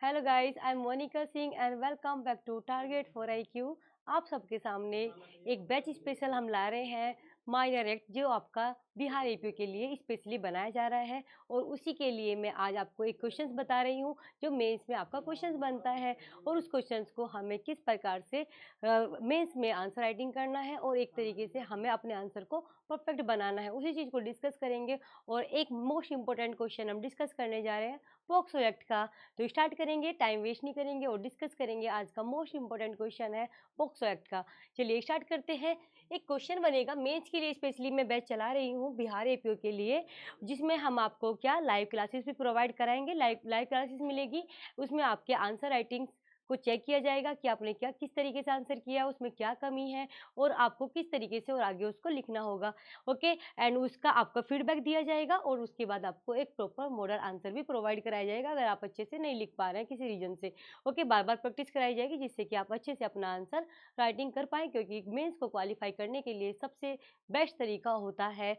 Hello guys, I am Monika Singh and welcome back to target for IQ. आप सबके सामने एक बैच स्पेशल हम ला रहे हैं माइनर एक्ट, जो आपका बिहार एपीओ के लिए स्पेशली बनाया जा रहा है। और उसी के लिए मैं आज आपको एक क्वेश्चंस बता रही हूँ जो मेंस में आपका क्वेश्चंस बनता है। और उस क्वेश्चंस को हमें किस प्रकार से मेंस में आंसर राइटिंग करना है और एक तरीके से हमें अपने आंसर को परफेक्ट बनाना है, उसी चीज़ को डिस्कस करेंगे। और एक मोस्ट इंपॉर्टेंट क्वेश्चन हम डिस्कस करने जा रहे हैं पॉक्सो एक्ट का। तो स्टार्ट करेंगे, टाइम वेस्ट नहीं करेंगे और डिस्कस करेंगे। आज का मोस्ट इंपॉर्टेंट क्वेश्चन है पॉक्सो एक्ट का। चलिए स्टार्ट करते हैं। एक क्वेश्चन बनेगा मेंस के लिए, स्पेशली मैं बैच चला रही हूँ बिहार एपीओ के लिए, जिसमें हम आपको क्या लाइव क्लासेस भी प्रोवाइड कराएंगे। लाइव लाइव क्लासेस मिलेगी, उसमें आपके आंसर राइटिंग को चेक किया जाएगा कि आपने क्या किस तरीके से आंसर किया, उसमें क्या कमी है और आपको किस तरीके से और आगे उसको लिखना होगा। ओके, एंड उसका आपका फीडबैक दिया जाएगा और उसके बाद आपको एक प्रॉपर मॉडल आंसर भी प्रोवाइड कराया जाएगा अगर आप अच्छे से नहीं लिख पा रहे हैं किसी रीजन से। ओके, बार बार प्रैक्टिस कराई जाएगी जिससे कि आप अच्छे से अपना आंसर राइटिंग कर पाएँ, क्योंकि मेंस को क्वालिफाई करने के लिए सबसे बेस्ट तरीका होता है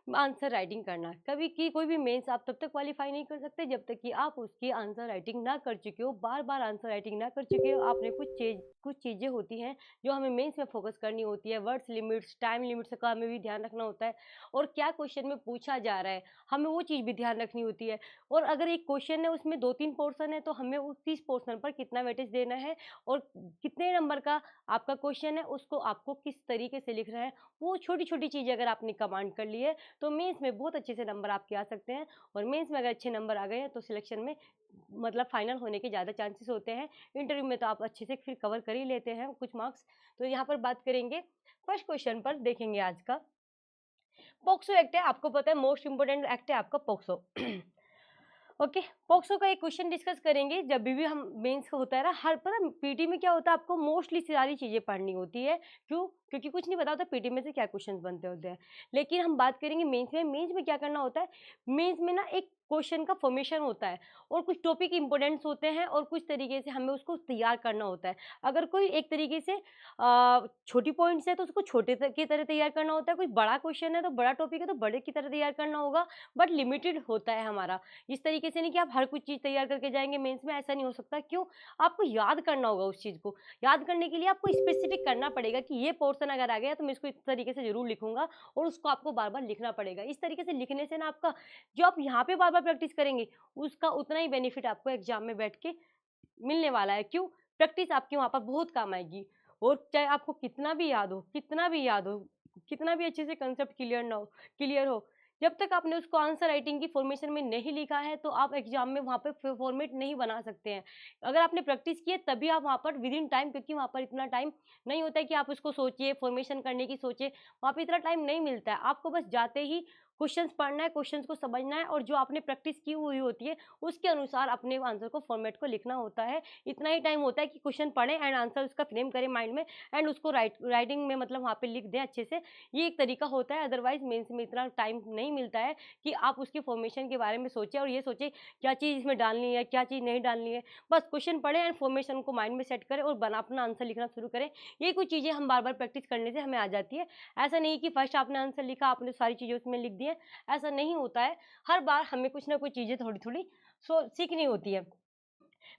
आंसर राइटिंग करना। कभी की कोई भी मेंस आप तब तक क्वालिफाई नहीं कर सकते जब तक कि आप उसकी आंसर राइटिंग ना कर चुके हो, बार बार आंसर राइटिंग ना कर चुके हो। आपने कुछ चीज़ें होती हैं जो हमें मेंस में फोकस करनी होती है। वर्ड्स लिमिट्स, टाइम लिमिट्स का हमें भी ध्यान रखना होता है और क्या क्वेश्चन में पूछा जा रहा है हमें वो चीज़ भी ध्यान रखनी होती है। और अगर एक क्वेश्चन है उसमें 2-3 पोर्शन है तो हमें उस 30 पोर्शन पर कितना वेटेज देना है और कितने नंबर का आपका क्वेश्चन है उसको आपको किस तरीके से लिखना है, वो छोटी छोटी चीज़ें अगर आपने कमांड कर ली है तो मेंस में बहुत अच्छे से नंबर आपके आ सकते हैं। और मेंस में अगर अच्छे नंबर आ गए हैं तो सिलेक्शन में मतलब फाइनल होने के ज़्यादा चांसेस होते हैं। इंटरव्यू में तो आप अच्छे से फिर कवर कर ही लेते हैं कुछ मार्क्स। तो यहाँ पर बात करेंगे फर्स्ट क्वेश्चन पर, देखेंगे आज का पॉक्सो एक्ट है। आपको पता है मोस्ट इंपोर्टेंट एक्ट है आपका पॉक्सो। ओके, पॉक्सो का एक क्वेश्चन डिस्कस करेंगे। जब भी हम मेंस का होता है ना, हर पता पीटी में क्या होता है, आपको मोस्टली सारी चीजें पढ़नी होती है। क्यों? क्योंकि कुछ नहीं पता होता पीटी में से क्या क्वेश्चन बनते होते हैं। लेकिन हम बात करेंगे मेंस में। मेंस में क्या करना होता है, मेंस में ना एक क्वेश्चन का फॉर्मेशन होता है और कुछ टॉपिक इंपॉर्टेंट्स होते हैं और कुछ तरीके से हमें उसको तैयार करना होता है। अगर कोई एक तरीके से छोटी पॉइंट्स है तो उसको छोटे की तरह तैयार करना होता है। कोई बड़ा क्वेश्चन है तो बड़ा टॉपिक है तो बड़े की तरह तैयार करना होगा। बट लिमिटेड होता है हमारा। इस तरीके से नहीं कि आप हर कुछ चीज़ तैयार करके जाएँगे मेंस में, ऐसा नहीं हो सकता। क्यों? आपको याद करना होगा उस चीज़ को। याद करने के लिए आपको स्पेसिफिक करना पड़ेगा कि ये पोर्शन अगर आ गया तो मैं इसको इस तरीके से ज़रूर लिखूँगा और उसको आपको बार-बार लिखना पड़ेगा। इस तरीके से लिखने से ना आपका जो आप यहाँ पे बार-बार प्रैक्टिस करेंगे, उसका उतना ही बेनिफिट आपको एग्ज़ाम में बैठ के मिलने वाला है। क्यों? प्रैक्टिस आपकी वहाँ पर बहुत काम आएगी। और चाहे आपको कितना भी याद हो, कितना भी याद हो, कितना भी अच्छे से कंसेप्ट क्लियर हो, जब तक आपने उसको आंसर राइटिंग की फॉर्मेशन में नहीं लिखा है, तो आप एग्ज़ाम में वहाँ पे फॉर्मेट नहीं बना सकते हैं। अगर आपने प्रैक्टिस की है तभी आप वहाँ पर विदिन टाइम, क्योंकि वहाँ पर इतना टाइम नहीं होता है कि आप उसको सोचिए, फॉर्मेशन करने की सोचिए, वहाँ पे इतना टाइम नहीं मिलता है। आपको बस जाते ही क्वेश्चंस पढ़ना है, क्वेश्चंस को समझना है और जो आपने प्रैक्टिस की हुई होती है, उसके अनुसार अपने आंसर को फॉर्मेट को लिखना होता है। इतना ही टाइम होता है कि क्वेश्चन पढ़ें एंड आंसर उसका फ्रेम करें माइंड में एंड उसको राइटिंग में मतलब वहाँ पे लिख दें अच्छे से। ये एक तरीका होता है। अदरवाइज़ मेंस में इतना टाइम नहीं मिलता है कि आप उसके फॉर्मेशन के बारे में सोचें और ये सोचें क्या चीज़ इसमें डालनी है, क्या चीज़ नहीं डालनी है। बस क्वेश्चन पढ़ें एंड फॉर्मेशन को माइंड में सेट करें और बना अपना आंसर लिखना शुरू करें। ये कुछ चीज़ें हम बार-बार प्रैक्टिस करने से हमें आ जाती है। ऐसा नहीं कि फर्स्ट आपने आंसर लिखा, आपने सारी चीज़ें उसमें लिख दी हैं, ऐसा नहीं होता है। हर बार हमें कुछ ना कुछ चीज़ें थोड़ी-थोड़ी सीखनी होती है।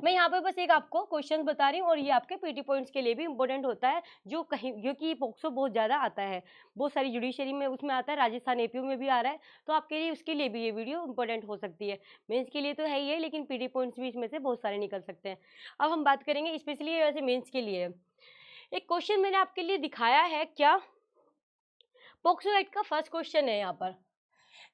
मैं यहाँ पे बस एक आपको क्वेश्चन बता रही हूँ और ये आपके पीटी पॉइंट्स के लिए भी इम्पोर्टेंट होता है, जो कहीं क्योंकि पॉक्सो बहुत ज़्यादा आता है, बहुत सारी जुडिशरी में उसमें आता है, राजस्थान एपीओ में भी आ रहा है, तो आपके लिए उसके लिए भी ये वीडियो इम्पोर्टेंट हो सकती है। मेंस के लिए तो है ही है, लेकिन पीटी पॉइंट्स भी इसमें से बहुत सारे निकल सकते हैं। अब हम बात करेंगे स्पेशली ये वैसे मेंस के लिए है। एक क्वेश्चन मैंने आपके लिए दिखाया है क्या, पॉक्सो एक्ट का फर्स्ट क्वेश्चन है यहाँ पर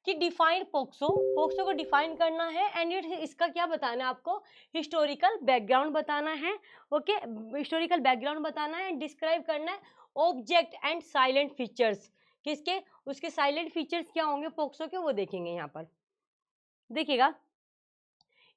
कि डिफाइन पॉक्सो। पॉक्सो को डिफाइन करना है एंड इसका क्या बताना है आपको, हिस्टोरिकल बैकग्राउंड बताना है। ओके, हिस्टोरिकल बैकग्राउंड बताना है, डिस्क्राइब करना है ऑब्जेक्ट एंड साइलेंट फीचर्स। किसके? उसके साइलेंट फीचर्स क्या होंगे पॉक्सो के, वो देखेंगे यहाँ पर। देखिएगा,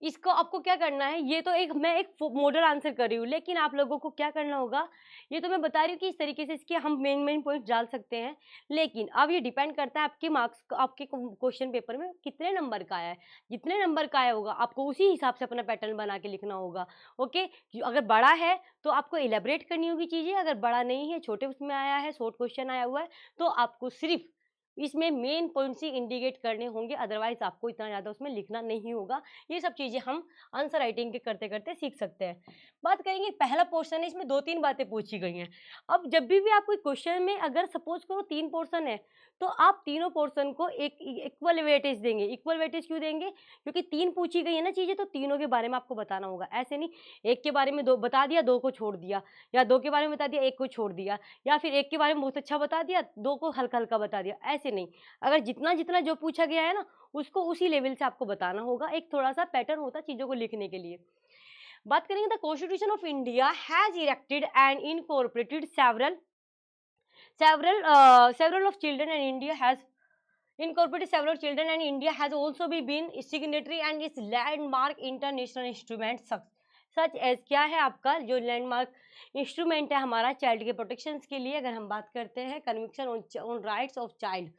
इसको आपको क्या करना है, ये तो मैं एक मॉडल आंसर कर रही हूँ, लेकिन आप लोगों को क्या करना होगा, ये तो मैं बता रही हूँ कि इस तरीके से इसके हम मेन पॉइंट डाल सकते हैं। लेकिन अब ये डिपेंड करता है आपके मार्क्स, आपके क्वेश्चन पेपर में कितने नंबर का आया है। जितने नंबर का आया होगा आपको उसी हिसाब से अपना पैटर्न बना के लिखना होगा। ओके, अगर बड़ा है तो आपको इलेबरेट करनी होगी चीज़ें, अगर बड़ा नहीं है, छोटे उसमें आया है, शॉर्ट क्वेश्चन आया हुआ है, तो आपको सिर्फ इसमें मेन पॉइंट्स ही इंडिकेट करने होंगे, अदरवाइज आपको इतना ज़्यादा उसमें लिखना नहीं होगा। ये सब चीज़ें हम आंसर राइटिंग के करते करते सीख सकते हैं। बात करेंगे पहला पोर्शन है, इसमें 2-3 बातें पूछी गई हैं। अब जब भी आप कोई क्वेश्चन में अगर सपोज करो 3 पोर्शन है, तो आप तीनों पोर्शन को एक इक्वल वेटेज देंगे। इक्वल वेटेज क्यों देंगे? क्योंकि 3 पूछी गई है ना चीज़ें, तो तीनों के बारे में आपको बताना होगा। ऐसे नहीं एक के बारे में 2 बता दिया, 2 को छोड़ दिया, या 2 के बारे में बता दिया, 1 को छोड़ दिया, या फिर 1 के बारे में बहुत अच्छा बता दिया, 2 को हल्का-हल्का बता दिया, ऐसे नहीं। अगर जितना-जितना जो पूछा गया है ना, उसको उसी लेवल से आपको बताना होगा। एक थोड़ा-सा पैटर्न होता है चीज़ों को लिखने के लिए। बात करेंगे the constitution of India has erected and incorporated several of children, and India has incorporated several children, and India has also been signatory and its landmark international instruments such as क्या है आपका जो लैंडमार्क इंस्ट्रूमेंट है हमारा child के protection के लिए। अगर हम बात करते हैं conviction on rights of child,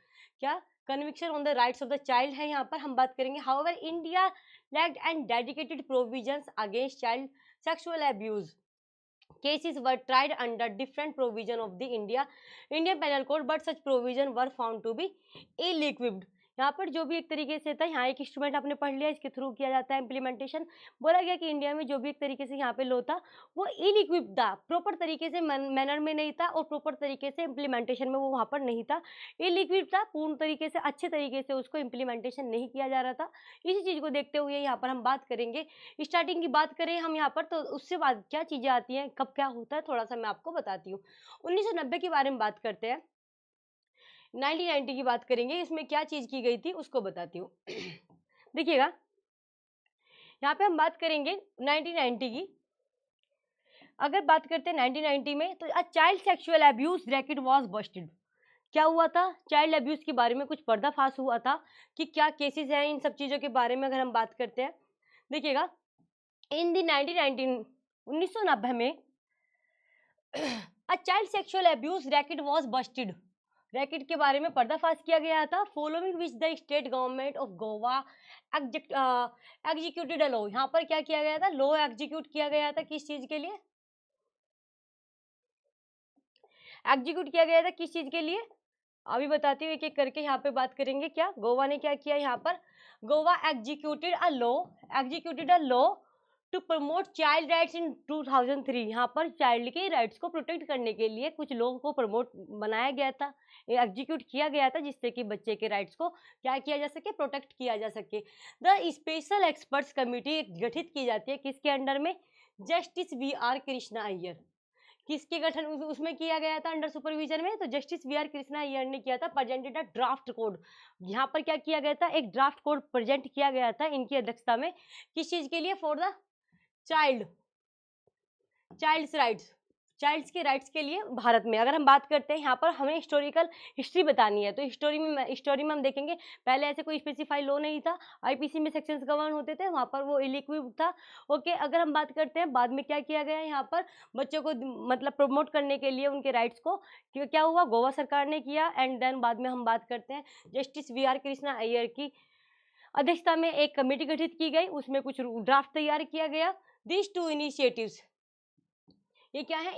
क्या conviction on the rights of the child है यहाँ पर हम बात करेंगे। However India lagged and dedicated provisions against child sexual abuse cases were tried under different provision of the Indian Penal Code, but such provision were found to be ill-equipped। यहाँ पर जो भी एक तरीके से था, यहाँ एक इंस्ट्रूमेंट आपने पढ़ लिया, इसके थ्रू किया जाता है इम्प्लीमेंटेशन। बोला गया कि इंडिया में जो भी एक तरीके से यहाँ पे लो था वो इल इक्विप्ड था, प्रॉपर तरीके से मैनर में नहीं था और प्रॉपर तरीके से इम्प्लीमेंटेशन में वो वहाँ पर नहीं था। इल इक्विप्ड था, पूर्ण तरीके से अच्छे तरीके से उसको इम्प्लीमेंटेशन नहीं किया जा रहा था। इसी चीज़ को देखते हुए यहाँ पर हम बात करेंगे, स्टार्टिंग की बात करें हम यहाँ पर, तो उससे बाद क्या चीज़ें आती हैं, कब क्या होता है, थोड़ा सा मैं आपको बताती हूँ। 1990 के बारे में बात करते हैं, 1990 की बात करेंगे, इसमें क्या चीज़ की गई थी उसको बताती हूँ। देखिएगा यहाँ पे हम बात करेंगे 1990 की। अगर बात करते हैं 1990 में, तो a child sexual abuse racket was Busted. क्या हुआ था? चाइल्ड अब्यूज के बारे में कुछ पर्दाफाश हुआ था कि क्या केसेस हैं, इन सब चीज़ों के बारे में अगर हम बात करते हैं। देखिएगा इन दी 1990 में a child sexual abuse racket was Busted. Racket के बारे में पर्दाफाश किया गया था, following which the state government of Goa executed a law. यहाँ पर क्या किया गया था? लॉ एग्जीक्यूट किया गया था, किस चीज के लिए एग्जीक्यूट किया गया था, किस चीज के लिए अभी बताती हूँ एक एक करके। यहाँ पे बात करेंगे क्या गोवा ने क्या किया। यहाँ पर Goa executed a law to promote child rights in 2003। यहाँ पर चाइल्ड के राइट्स को प्रोटेक्ट करने के लिए कुछ लोगों को प्रमोट बनाया गया था, एग्जीक्यूट किया गया था, जिससे कि बच्चे के राइट्स को क्या किया जा सके, प्रोटेक्ट किया जा सके। द स्पेशल एक्सपर्ट्स कमिटी गठित की जाती है किसके अंडर में? Justice VR Krishna Iyer. किसके गठन उसमें किया गया था अंडर सुपरविजन में? तो जस्टिस VR कृष्णा अय्यर ने किया था। Presented a draft code. यहाँ पर क्या किया गया था? एक ड्राफ्ट कोड प्रेजेंट किया गया था इनकी अध्यक्षता में, किस चीज के लिए? For the child's rights, child's के राइट्स के लिए भारत में। अगर हम बात करते हैं यहाँ पर हमें हिस्टोरिकल हिस्ट्री बतानी है, तो हिस्टोरी में हम देखेंगे पहले ऐसे कोई स्पेसिफाई लॉ नहीं था, आईपीसी में सेक्शंस गवर्न होते थे, वहाँ पर वो इल-इक्विप्ड था। ओके, अगर हम बात करते हैं बाद में क्या किया गया है, यहाँ पर बच्चों को मतलब प्रमोट करने के लिए उनके राइट्स को क्या हुआ, गोवा सरकार ने किया। एंड देन बाद में हम बात करते हैं जस्टिस VR कृष्णा अय्यर की अध्यक्षता में एक कमेटी गठित की गई, उसमें कुछ ड्राफ्ट तैयार किया गया। दिस टू इनिशिएटिव्स, ये क्या है?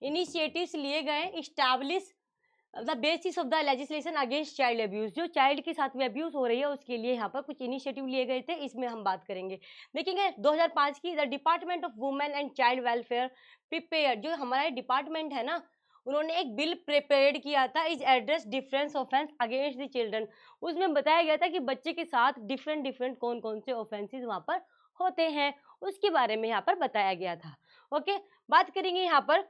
इनिशिएटिव्स लिए गए, establish the basis of the legislation against child abuse. जो चाइल्ड के साथ में अब्यूज हो रही है उसके लिए यहाँ पर कुछ इनिशिएटिव लिए गए थे, इसमें हम बात करेंगे। देखेंगे 2005 की the department of women and child welfare prepare, जो हमारा डिपार्टमेंट है ना, उन्होंने एक बिल प्रिपेयर किया था, is address difference offence against the children. उसमें बताया गया था कि बच्चे के साथ डिफरेंट कौन कौन से ऑफेंसेस वहाँ पर होते हैं, उसके बारे में यहाँ पर बताया गया था। ओके, बात करेंगे यहाँ पर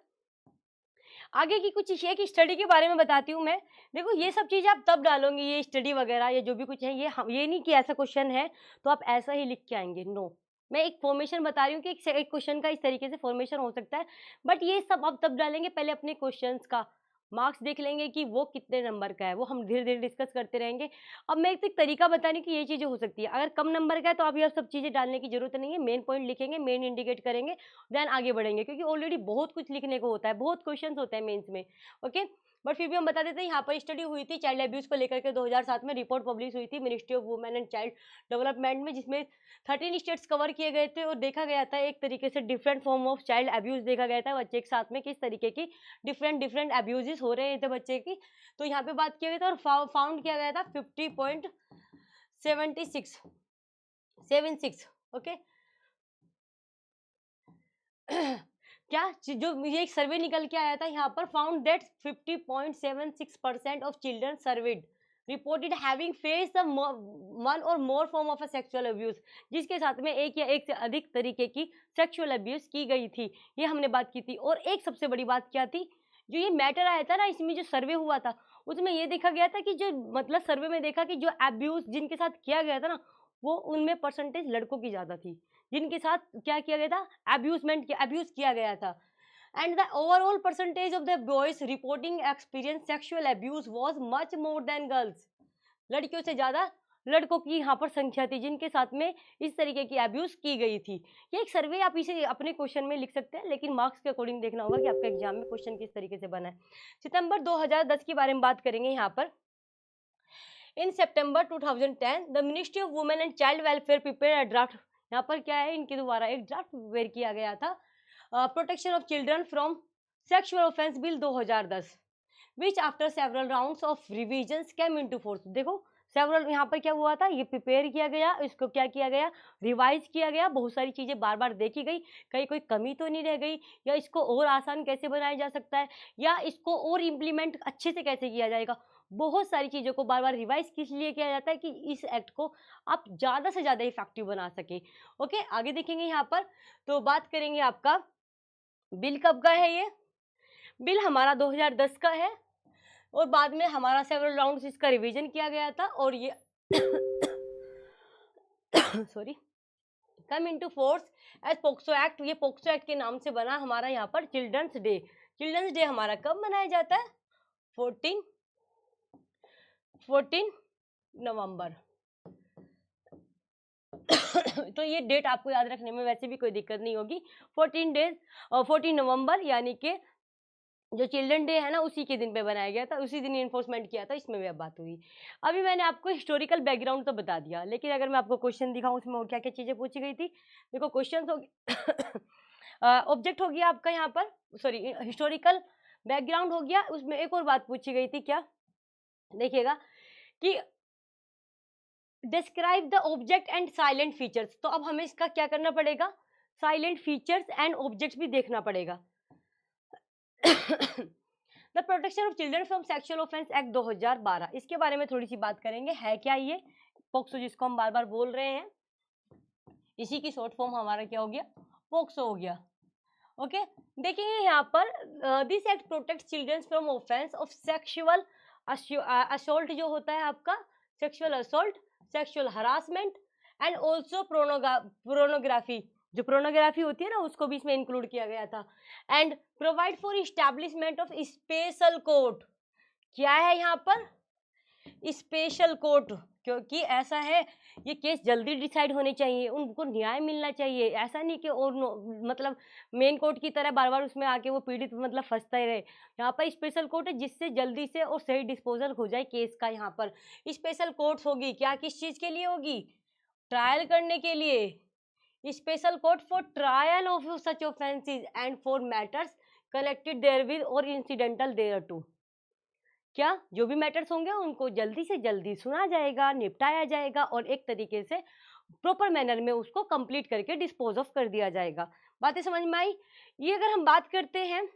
आगे की कुछ एक स्टडी के बारे में बताती हूँ मैं। देखो ये सब चीज़ आप तब डालोगे, ये स्टडी वगैरह ये जो भी कुछ है, ये नहीं कि ऐसा क्वेश्चन है तो आप ऐसा ही लिख के आएंगे, नो। मैं एक फॉर्मेशन बता रही हूँ कि एक क्वेश्चन का इस तरीके से फॉर्मेशन हो सकता है, बट ये सब आप तब डालेंगे पहले अपने क्वेश्चंस का मार्क्स देख लेंगे कि वो कितने नंबर का है, वो हम धीरे धीरे डिस्कस करते रहेंगे। अब मैं एक तरीका बताने की ये चीज़ें हो सकती है, अगर कम नंबर का है तो आप ये सब चीज़ें डालने की जरूरत नहीं है, मेन पॉइंट लिखेंगे, मेन इंडिकेट करेंगे, देन आगे बढ़ेंगे, क्योंकि ऑलरेडी बहुत कुछ लिखने को होता है, बहुत क्वेश्चंस होते हैं मेंस में। ओके, बट फिर भी हम बता देते हैं यहाँ पर स्टडी हुई थी चाइल्ड अब्यूज को लेकर के 2007 में रिपोर्ट पब्लिश हुई थी ministry of women and child development में, जिसमें 13 स्टेट्स कवर किए गए थे और देखा गया था एक तरीके से different form of child abuse देखा गया था बच्चे के साथ में किस तरीके की डिफरेंट अब्यूजेस हो रहे थे बच्चे की। तो यहाँ पे बात किया गया था और फाउंड किया गया था 50.76 ओके। क्या जो ये एक सर्वे निकल के आया था यहाँ पर, found that 50.76% of children served reported having face the one or more form of a sexual abuse, जिसके साथ में एक या एक से अधिक तरीके की सेक्सुअल अब्यूज की गई थी, ये हमने बात की थी। और एक सबसे बड़ी बात क्या थी, जो ये मैटर आया था ना, इसमें जो सर्वे हुआ था उसमें ये देखा गया था कि जो मतलब सर्वे में देखा कि जो अब्यूज जिनके साथ किया गया था ना, वो उनमें परसेंटेज लड़कों की ज्यादा थी जिनके साथ क्या किया गया था, अब्यूज किया गया था। And the overall percentage of the boys reporting experience sexual abuse was much more than girls, लड़कियों से ज्यादा लड़कों की यहाँ पर संख्या थी जिनके साथ में इस तरीके की अब्यूज की गई थी। ये एक सर्वे, आप इसे अपने क्वेश्चन में लिख सकते हैं, लेकिन मार्क्स के अकॉर्डिंग देखना होगा कि आपका एग्जाम में क्वेश्चन किस तरीके से बना है। सितंबर 2010 के बारे में बात करेंगे यहाँ पर। इन सितंबर 2010 the ministry of women and child welfare prepare a draft, यहाँ पर क्या है, इनके द्वारा एक ड्राफ्ट प्रिपेयर किया गया था, protection of children from sexual offence bill 2010, which after several rounds of revisions came into force. देखो सेवरल यहाँ पर क्या हुआ था, ये प्रिपेयर किया गया, इसको क्या किया गया, रिवाइज किया गया, बहुत सारी चीजें बार बार देखी गई, कहीं कोई कमी तो नहीं रह गई, या इसको और आसान कैसे बनाया जा सकता है, या इसको और इम्प्लीमेंट अच्छे से कैसे किया जाएगा। बहुत सारी चीज़ों को बार बार रिवाइज किस लिए किया जाता है कि इस एक्ट को आप ज़्यादा से ज़्यादा इफेक्टिव बना सके। ओके, आगे देखेंगे यहाँ पर, तो बात करेंगे आपका बिल कब का है। ये बिल हमारा 2010 का है और बाद में हमारा सेवरल राउंड्स इसका रिवीजन किया गया था और ये sorry come into force as POCSO act. ये पोक्सो एक्ट के नाम से बना हमारा यहाँ पर चिल्ड्रंस डे। चिल्ड्रंस डे हमारा कब मनाया जाता है, 14 नवंबर। तो ये डेट आपको याद रखने में वैसे भी कोई दिक्कत नहीं होगी। 14 नवंबर यानी कि जो चिल्ड्रन डे है ना, उसी के दिन पे बनाया गया था, उसी दिन इन्फोर्समेंट किया था, इसमें भी अब बात हुई। अभी मैंने आपको हिस्टोरिकल बैकग्राउंड तो बता दिया, लेकिन अगर मैं आपको क्वेश्चन दिखाऊं उसमें और क्या क्या चीजें पूछी गई थी। देखो क्वेश्चन हो ऑब्जेक्ट हो गया आपका यहाँ पर, सॉरी हिस्टोरिकल बैकग्राउंड हो गया, उसमें एक और बात पूछी गई थी, क्या देखिएगा कि describe the object and salient features. तो अब हमें इसका क्या करना पड़ेगा, साइलेंट फीचर्स एंड ऑब्जेक्ट्स भी देखना पड़ेगा। The protection of children from sexual offence act 2012, इसके बारे में थोड़ी सी बात करेंगे। है क्या ये पोक्सो, जिसको हम बार बार बोल रहे हैं, इसी की शॉर्ट फॉर्म हमारा क्या हो गया, पोक्सो हो गया। ओके, देखेंगे यहाँ पर this act protect children from offence of sexual assault, जो होता है आपका sexual assault, sexual harassment and also pornography, जो प्रोनोग्राफी होती है ना, उसको भी इसमें इंक्लूड किया गया था। And provide for establishment of special court, क्या है यहाँ पर, स्पेशल कोर्ट, क्योंकि ऐसा है ये केस जल्दी डिसाइड होने चाहिए, उनको न्याय मिलना चाहिए, ऐसा नहीं कि और मतलब मेन कोर्ट की तरह बार बार उसमें आके वो पीड़ित मतलब फंसता ही रहे। यहाँ पर स्पेशल कोर्ट है जिससे जल्दी से और सही डिस्पोजल हो जाए केस का। यहाँ पर स्पेशल कोर्ट्स होगी, क्या किस चीज के लिए होगी, ट्रायल करने के लिए। Special court for trial of such offences and for matters connected therewith or incidental देयरटू, क्या जो भी मैटर्स होंगे उनको जल्दी से जल्दी सुना जाएगा, निपटाया जाएगा और एक तरीके से प्रॉपर मैनर में उसको कंप्लीट करके डिस्पोज ऑफ कर दिया जाएगा। बातें समझ में आई। ये अगर हम बात करते हैं,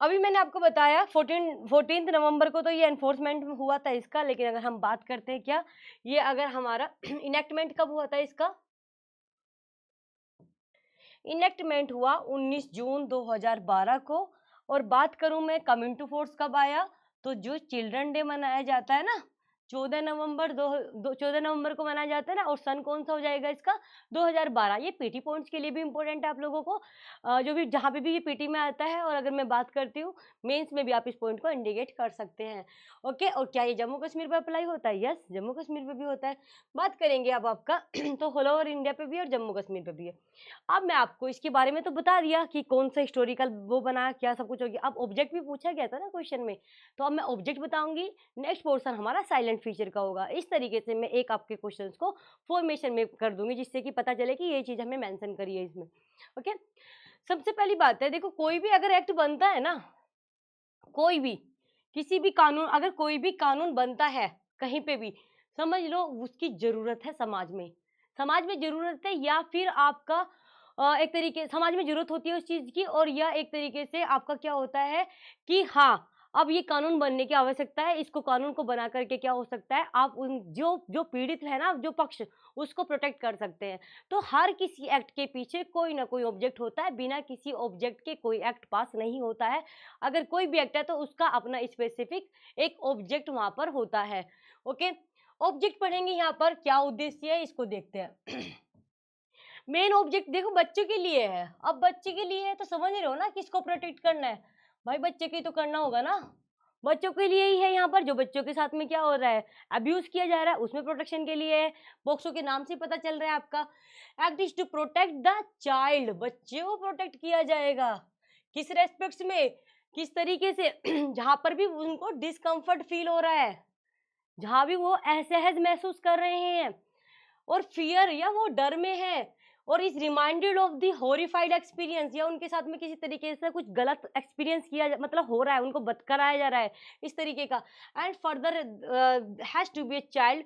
अभी मैंने आपको बताया 14 नवंबर को तो ये एनफोर्समेंट हुआ था इसका, लेकिन अगर हम बात करते हैं क्या, ये अगर हमारा इनेक्टमेंट कब हुआ था इसका, इनेक्टमेंट हुआ 19 जून 2012 को। और बात करूं मैं कम इनटू फोर्स कब आया, तो जो चिल्ड्रन डे मनाया जाता है ना 14 नवंबर को मनाया जाता है ना, और सन कौन सा हो जाएगा इसका, 2012। ये पीटी पॉइंट्स के लिए भी इंपॉर्टेंट है आप लोगों को, जो भी जहाँ पे भी ये पीटी में आता है। और अगर मैं बात करती हूँ मेंस में भी, आप इस पॉइंट को इंडिकेट कर सकते हैं। ओके, और क्या ये जम्मू कश्मीर पर अप्लाई होता है? यस, जम्मू कश्मीर पे भी होता है। बात करेंगे अब आपका तो ऑल ओवर इंडिया पे भी और जम्मू कश्मीर पे भी है। अब मैं आपको इसके बारे में तो बता दिया कि कौन सा हिस्टोरिकल वो बना, क्या सब कुछ हो गया। अब ऑब्जेक्ट भी पूछा गया था ना क्वेश्चन में, तो अब मैं ऑब्जेक्ट बताऊंगी। नेक्स्ट पोर्शन हमारा साइलेंट फीचर का होगा। इस तरीके से मैं एक आपके क्वेश्चंस को फॉर्मेशन में कर दूंगी, जिससे कि पता चले कि ये चीज हमें मेंशन करी है इसमें। ओके, सबसे पहली बात है, देखो कोई भी अगर एक्ट बनता है ना, कोई भी किसी भी कानून, अगर कोई भी कानून बनता है कहीं पे भी, समझ लो उसकी जरूरत है समाज में। समाज में जरूरत है, या फिर आपका एक तरीके समाज में जरूरत होती है उस चीज की, और या एक तरीके से आपका क्या होता है कि हाँ, अब ये कानून बनने की आवश्यकता है। इसको कानून को बना करके क्या हो सकता है, आप उन जो जो पीड़ित है ना, जो पक्ष, उसको प्रोटेक्ट कर सकते हैं। तो हर किसी एक्ट के पीछे कोई ना कोई ऑब्जेक्ट होता है, बिना किसी ऑब्जेक्ट के कोई एक्ट पास नहीं होता है। अगर कोई भी एक्ट है तो उसका अपना स्पेसिफिक एक ऑब्जेक्ट वहां पर होता है। ओके, ऑब्जेक्ट पढ़ेंगे यहाँ पर, क्या उद्देश्य है इसको देखते हैं। मेन ऑब्जेक्ट देखो बच्चों के लिए है। अब बच्चे के लिए है तो समझ रहे हो ना किसको प्रोटेक्ट करना है, भाई बच्चे की तो करना होगा ना, बच्चों के लिए ही है। यहाँ पर जो बच्चों के साथ में क्या हो रहा है, अब्यूज किया जा रहा है, उसमें प्रोटेक्शन के लिए है। पोक्सो के नाम से पता चल रहा है आपका। Act is to protect the child, बच्चे को प्रोटेक्ट किया जाएगा। किस रेस्पेक्ट्स में, किस तरीके से, जहां पर भी उनको डिस्कम्फर्ट फील हो रहा है, जहां भी वो असहज महसूस कर रहे हैं, और फियर या वो डर में है, और is reminded of the horrified experience, या उनके साथ में किसी तरीके से कुछ गलत एक्सपीरियंस मतलब हो रहा है, उनको कराया जा रहा है इस तरीके का। And further has to be a child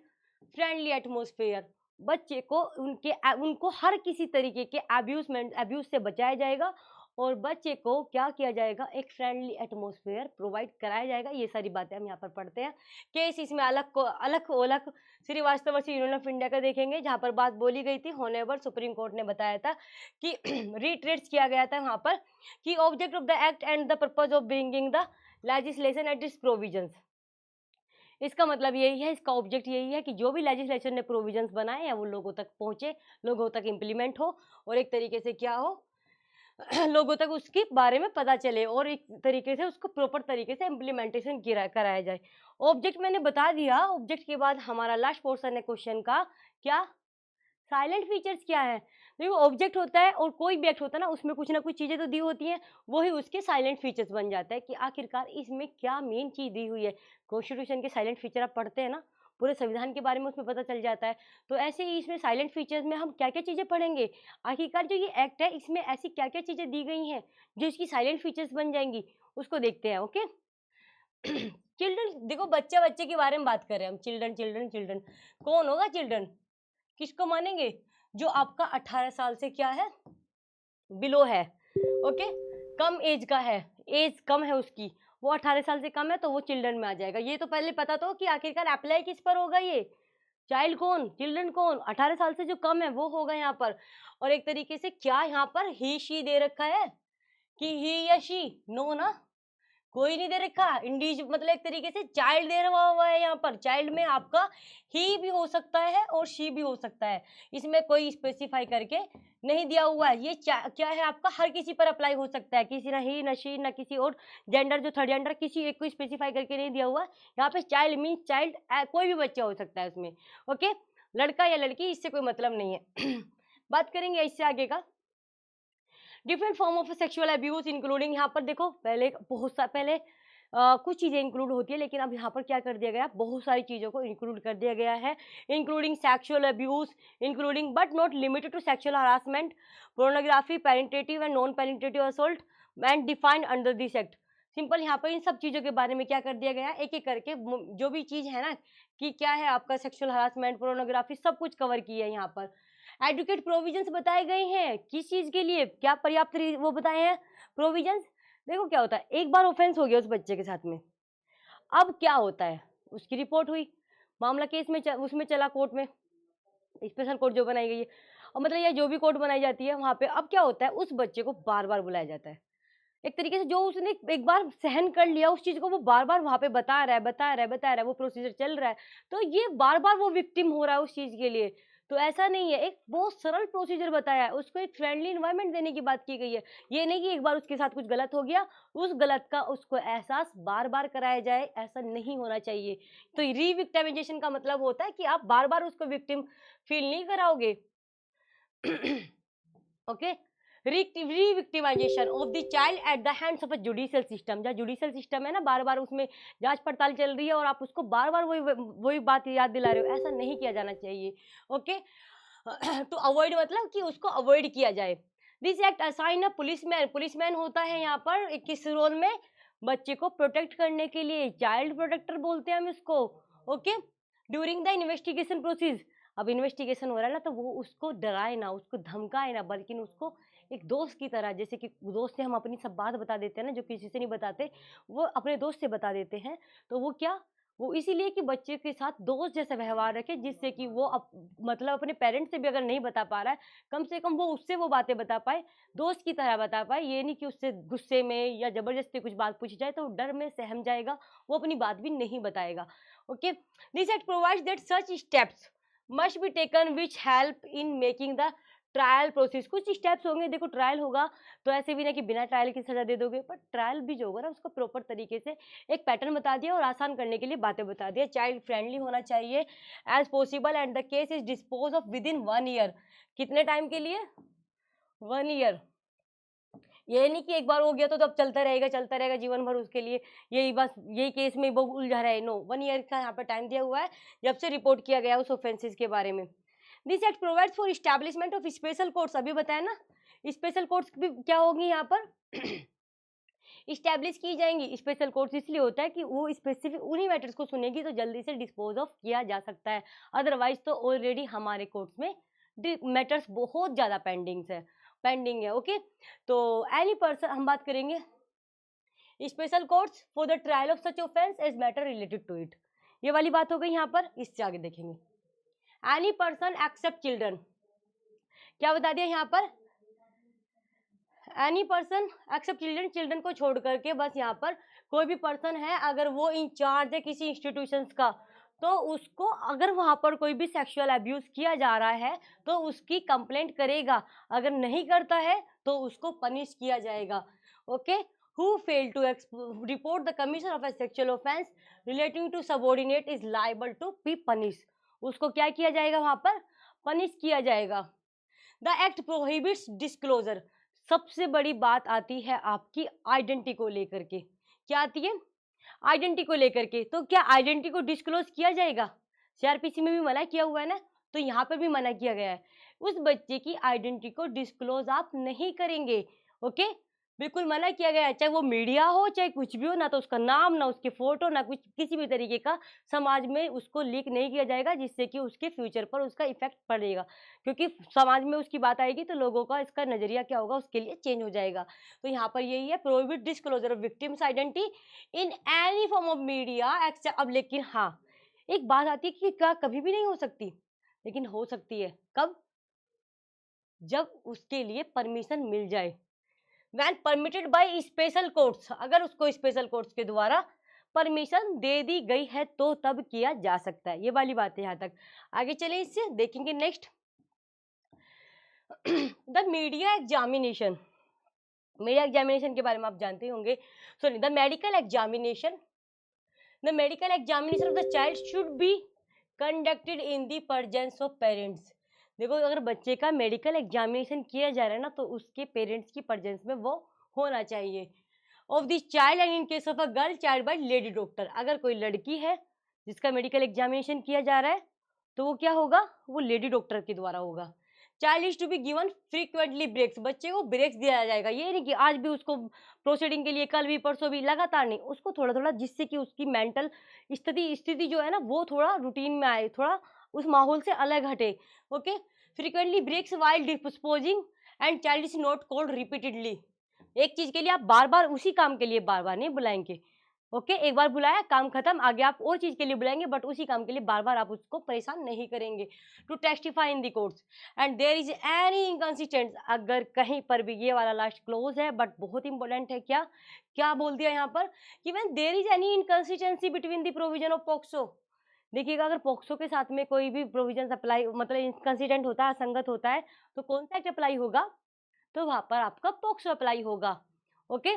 friendly atmosphere, बच्चे को उनको हर किसी तरीके के अब्यूज से बचाया जाएगा, और बच्चे को क्या किया जाएगा, एक फ्रेंडली एटमोस्फेयर प्रोवाइड कराया जाएगा। ये सारी बातें हम यहाँ पर पढ़ते हैं। केस इसमें अलग Alakh Srivastava versus union of India का देखेंगे, जहां पर बात बोली गई थी। होनेवर सुप्रीम कोर्ट ने बताया था कि रिट्रेट्स किया गया था वहां पर कि object of the act and the purpose of bringing the legislation at its provisions. इसका मतलब यही है, इसका ऑब्जेक्ट यही है कि जो भी लेजिस्लेशन ने प्रोविजंस बनाए हैं वो लोगों तक पहुंचे, लोगों तक इम्प्लीमेंट हो, और एक तरीके से क्या हो, लोगों तक उसके बारे में पता चले, और एक तरीके से उसको प्रॉपर तरीके से इम्प्लीमेंटेशन कराया जाए। ऑब्जेक्ट मैंने बता दिया। ऑब्जेक्ट के बाद हमारा लास्ट पोर्शन है क्वेश्चन का, क्या साइलेंट फीचर्स क्या है। देखो ऑब्जेक्ट होता है और कोई भी एक्ट होता है ना, उसमें कुछ ना कुछ चीजें तो दी होती हैं, वही उसके साइलेंट फीचर्स बन जाता है कि आखिरकार इसमें क्या मेन चीज दी हुई है। कॉन्स्टिट्यूशन के साइलेंट फीचर आप पढ़ते हैं ना, पूरे संविधान के बारे में उसमें पता चल जाता है। तो ऐसे ही इसमें साइलेंट फीचर्स में हम क्या क्या चीजें पढ़ेंगे, आखिरकार जो ये एक्ट है इसमें ऐसी क्या क्या चीजें दी गई हैं जो इसकी साइलेंट फीचर्स बन जाएंगी, उसको देखते हैं। ओके, चिल्ड्रन, देखो बच्चे बच्चे के बारे में बात कर रहे हैं हम। चिल्ड्रन चिल्ड्रन चिल्ड्रन, कौन होगा चिल्ड्रन, किसको मानेंगे, जो आपका 18 साल से क्या है, बिलो है। ओके, कम एज का है, एज कम है उसकी, वो 18 साल से कम है तो वो चिल्ड्रन में आ जाएगा। ये तो पहले पता तो कि आखिरकार अप्लाई किस पर होगा, ये चाइल्ड कौन, चिल्ड्रन कौन, 18 साल से जो कम है वो होगा यहाँ पर। और एक तरीके से क्या यहाँ पर ही शी दे रखा है कि ही या शी, नो ना, कोई नहीं दे रखा। मतलब एक तरीके से चाइल्ड दे रहा हुआ है यहाँ पर। चाइल्ड में आपका ही भी हो सकता है और शी भी हो सकता है, इसमें कोई स्पेसिफाई करके नहीं दिया हुआ है। ये क्या है आपका, हर किसी पर अप्लाई हो सकता है, किसी ना ही, ना शी, ना किसी और जेंडर, जो थर्ड जेंडर, किसी एक को स्पेसिफाई करके नहीं दिया हुआ। यहाँ पे चाइल्ड मीन्स चाइल्ड, कोई भी बच्चा हो सकता है उसमें। ओके, लड़का या लड़की, इससे कोई मतलब नहीं है। बात करेंगे इससे आगे का, different form of sexual abuse including, यहाँ पर देखो पहले पहले कुछ चीजें इंक्लूड होती है, लेकिन अब यहाँ पर क्या कर दिया गया, बहुत सारी चीजों को इंक्लूड कर दिया गया है। Including sexual abuse, including but not limited to sexual harassment, pornography, penetrative and non penetrative assault and defined under this act. Simple यहाँ पर इन सब चीजों के बारे में क्या कर दिया गया, एक एक करके जो भी चीज है ना कि क्या है आपका सेक्सुअल हरासमेंट, पोर्नोग्राफी, सब कुछ कवर किया है यहाँ पर। एडुकेट प्रोविजंस बताए गए हैं, किस चीज के लिए, क्या पर्याप्त वो बताए हैं प्रोविजंस। देखो क्या होता है, एक बार ऑफेंस हो गया उस बच्चे के साथ में, अब क्या होता है, उसकी रिपोर्ट हुई, मामला केस में उसमें चला कोर्ट में, स्पेशल कोर्ट जो बनाई गई है, और मतलब ये जो भी कोर्ट बनाई जाती है वहां पे, अब क्या होता है, उस बच्चे को बार बार बुलाया जाता है। एक तरीके से जो उसने एक बार सहन कर लिया उस चीज़ को, वो बार-बार वहाँ पे बता रहा है, वो प्रोसीजर चल रहा है, तो ये बार-बार वो विक्टिम हो रहा है उस चीज़ के लिए। तो ऐसा नहीं है, एक बहुत सरल प्रोसीजर बताया है, उसको एक फ्रेंडली एनवायरनमेंट देने की बात की गई है। ये नहीं कि एक बार उसके साथ कुछ गलत हो गया, उस गलत का उसको एहसास बार-बार कराया जाए, ऐसा नहीं होना चाहिए। तो री-विक्टिमाइज़ेशन का मतलब होता है कि आप बार-बार उसको विक्टिम फ़ील नहीं कराओगे। Okay, revictimisation of the child at the hands of a judicial system, जहाँ जुडिशियल सिस्टम है ना, बार बार उसमें जांच पड़ताल चल रही है और आप उसको बार बार वही वही बात याद दिला रहे हो, ऐसा नहीं किया जाना चाहिए। ओके, तो अवॉइड मतलब कि उसको अवॉइड किया जाए। This act assign a policeman, policeman होता है यहाँ पर एक किस रोल में, बच्चे को प्रोटेक्ट करने के लिए, चाइल्ड प्रोटेक्टर बोलते हैं हम इसको। Okay, during the investigation process, अब इन्वेस्टिगेशन हो रहा है ना, तो वो उसको डराए ना, उसको धमकाए ना, बल्कि उसको एक दोस्त की तरह, जैसे कि दोस्त से हम अपनी सब बात बता देते हैं ना, जो किसी से नहीं बताते, वो अपने दोस्त से बता देते हैं। तो वो क्या, वो इसीलिए कि बच्चे के साथ दोस्त जैसा व्यवहार रखे, जिससे कि वो मतलब अपने पेरेंट्स से भी अगर नहीं बता पा रहा है, कम से कम वो उससे वो बातें बता पाए, दोस्त की तरह बता पाए। ये नहीं कि उससे गुस्से में या ज़बरदस्ती कुछ बात पूछी जाए, तो वो डर में सहम जाएगा, वो अपनी बात भी नहीं बताएगा। Okay, this act provides that such steps must be taken which help in making the trial process. कुछ स्टेप्स होंगे, देखो ट्रायल होगा तो ऐसे भी ना कि बिना ट्रायल की सजा दे दोगे, पर ट्रायल भी जो होगा ना, उसको प्रॉपर तरीके से एक पैटर्न बता दिया और आसान करने के लिए बातें बता दिया। चाइल्ड फ्रेंडली होना चाहिए as possible and the case is dispose of within 1 year. कितने टाइम के लिए? 1 ईयर। ये नहीं कि एक बार हो गया तो अब चलता रहेगा जीवन भर उसके लिए, यही बस यही केस में वो उलझा रहे। नो, 1 ईयर का यहाँ पर टाइम दिया हुआ है जब से रिपोर्ट किया गया उस ऑफेंसेस के बारे में। This act provides for establishment of special courts, अभी बताया ना, स्पेशल कोर्ट्स भी क्या होंगी यहाँ पर इस्टेब्लिश की जाएंगी। स्पेशल कोर्ट्स इसलिए होता है कि वो स्पेसिफिक उन्हीं मैटर्स को सुनेगी तो जल्दी से डिस्पोज ऑफ किया जा सकता है, अदरवाइज तो ऑलरेडी हमारे कोर्ट्स में मैटर्स बहुत ज़्यादा पेंडिंग है। ओके, तो एनी पर्सन, हम बात करेंगे special courts for the trial of such offence as matter related to it, ये वाली बात हो गई यहाँ पर। इससे आगे देखेंगे एनी पर्सन एक्सेप्ट चिल्ड्रन, क्या बता दिया यहाँ पर, any person except children, children को छोड़ करके बस यहाँ पर कोई भी पर्सन है, अगर वो इंचार्ज है किसी इंस्टीट्यूशंस का, तो उसको अगर वहाँ पर कोई भी सेक्सुअल अब्यूज किया जा रहा है तो उसकी कंप्लेंट करेगा, अगर नहीं करता है तो उसको पनिश किया जाएगा। Okay, who fail to report the commission of a sexual offence relating to subordinate is liable to be punish, उसको क्या किया जाएगा वहाँ पर, पनिश किया जाएगा। द एक्ट प्रोहिबिट्स डिस्क्लोजर, सबसे बड़ी बात आती है आपकी आइडेंटिटी को लेकर के, क्या आती है, आइडेंटिटी को लेकर के। तो क्या आइडेंटिटी को डिस्क्लोज किया जाएगा? सीआरपीसी में भी मना किया हुआ है ना, तो यहाँ पर भी मना किया गया है, उस बच्चे की आइडेंटिटी को डिस्क्लोज आप नहीं करेंगे। ओके, बिल्कुल मना किया गया है, चाहे वो मीडिया हो चाहे कुछ भी हो, ना तो उसका नाम, ना उसकी फोटो, ना कुछ किसी भी तरीके का समाज में उसको लीक नहीं किया जाएगा, जिससे कि उसके फ्यूचर पर उसका इफेक्ट पड़ेगा, क्योंकि समाज में उसकी बात आएगी तो लोगों का इसका नजरिया क्या होगा उसके लिए चेंज हो जाएगा। तो यहाँ पर यही है, prohibit disclosure of victim's identity in any form of media except. अब लेकिन हाँ, एक बात आती है कि क्या कभी भी नहीं हो सकती, लेकिन हो सकती है, कब, जब उसके लिए परमिशन मिल जाए, when permitted by special courts, अगर उसको स्पेशल कोर्ट्स के द्वारा परमिशन दे दी गई है तो तब किया जा सकता है। ये वाली बात है, यहाँ तक आगे चले इससे देखेंगे next. The media examination, media examination के बारे में आप जानते होंगे, sorry, the medical examination, the medical examination of the child should be conducted in the presence of parents. देखो, अगर बच्चे का मेडिकल एग्जामिनेशन किया जा रहा है ना, तो उसके पेरेंट्स की प्रेजेंस में वो होना चाहिए। Of this child and in case of a girl child by lady doctor, अगर कोई लड़की है जिसका मेडिकल एग्जामिनेशन किया जा रहा है तो वो क्या होगा, वो लेडी डॉक्टर के द्वारा होगा। Child is to be given frequently breaks, बच्चे को ब्रेक्स दिया जाएगा, ये नहीं कि आज भी उसको प्रोसीडिंग के लिए, कल भी परसों भी, लगातार नहीं, उसको थोड़ा थोड़ा, जिससे कि उसकी मेंटल स्थिति जो है ना वो थोड़ा रूटीन में आए, थोड़ा उस माहौल से अलग हटे। Okay, frequently breaks while disposing and child is not called repeatedly, एक चीज के लिए आप बार बार उसी काम के लिए बार बार नहीं बुलाएंगे। ओके, एक बार बुलाया, काम खत्म, आगे आप और चीज के लिए बुलाएंगे, बट उसी काम के लिए बार बार आप उसको परेशान नहीं करेंगे। To testify in the courts and there is any inconsistence, अगर कहीं पर भी ये वाला लास्ट क्लोज है, बट बहुत इंपॉर्टेंट है, क्या क्या बोल दिया यहाँ पर कि when there is any inconsistency between the provision of POCSO. देखिएगा, अगर पॉक्सो के साथ में कोई भी प्रोविजन अप्लाई मतलब इनकंसिस्टेंट होता है, असंगत होता है, तो कौन सा एक्ट अप्लाई होगा? तो वहां पर आपका पॉक्सो अप्लाई होगा। ओके,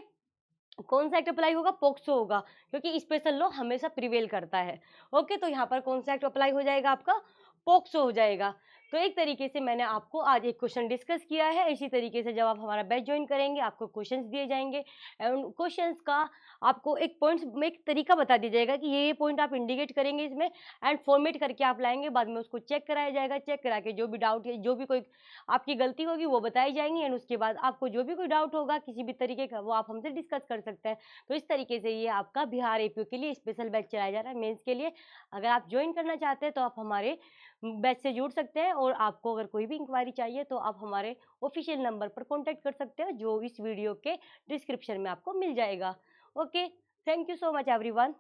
कौन सा एक्ट अप्लाई होगा? पॉक्सो होगा, क्योंकि स्पेशल लॉ हमेशा प्रिवेल करता है। ओके, तो यहाँ पर कौन सा एक्ट अप्लाई हो जाएगा? आपका पॉक्सो हो जाएगा। तो एक तरीके से मैंने आपको आज एक क्वेश्चन डिस्कस किया है। इसी तरीके से जब आप हमारा बैच ज्वाइन करेंगे, आपको क्वेश्चंस दिए जाएंगे एंड क्वेश्चंस का आपको एक पॉइंट्स में एक तरीका बता दिया जाएगा कि ये पॉइंट आप इंडिकेट करेंगे इसमें एंड फॉर्मेट करके आप लाएंगे। बाद में उसको चेक कराया जाएगा, चेक करा के जो भी डाउट है, जो भी कोई आपकी गलती होगी वो बताई जाएंगी एंड उसके बाद आपको जो भी कोई डाउट होगा किसी भी तरीके का, वो आप हमसे डिस्कस कर सकते हैं। तो इस तरीके से ये आपका बिहार एपीओ के लिए स्पेशल बैच चलाया जा रहा है मेंस के लिए। अगर आप ज्वाइन करना चाहते हैं तो आप हमारे बैच से जुड़ सकते हैं, और आपको अगर कोई भी इंक्वायरी चाहिए तो आप हमारे ऑफिशियल नंबर पर कॉन्टैक्ट कर सकते हैं, जो इस वीडियो के डिस्क्रिप्शन में आपको मिल जाएगा। Okay, thank you so much everyone.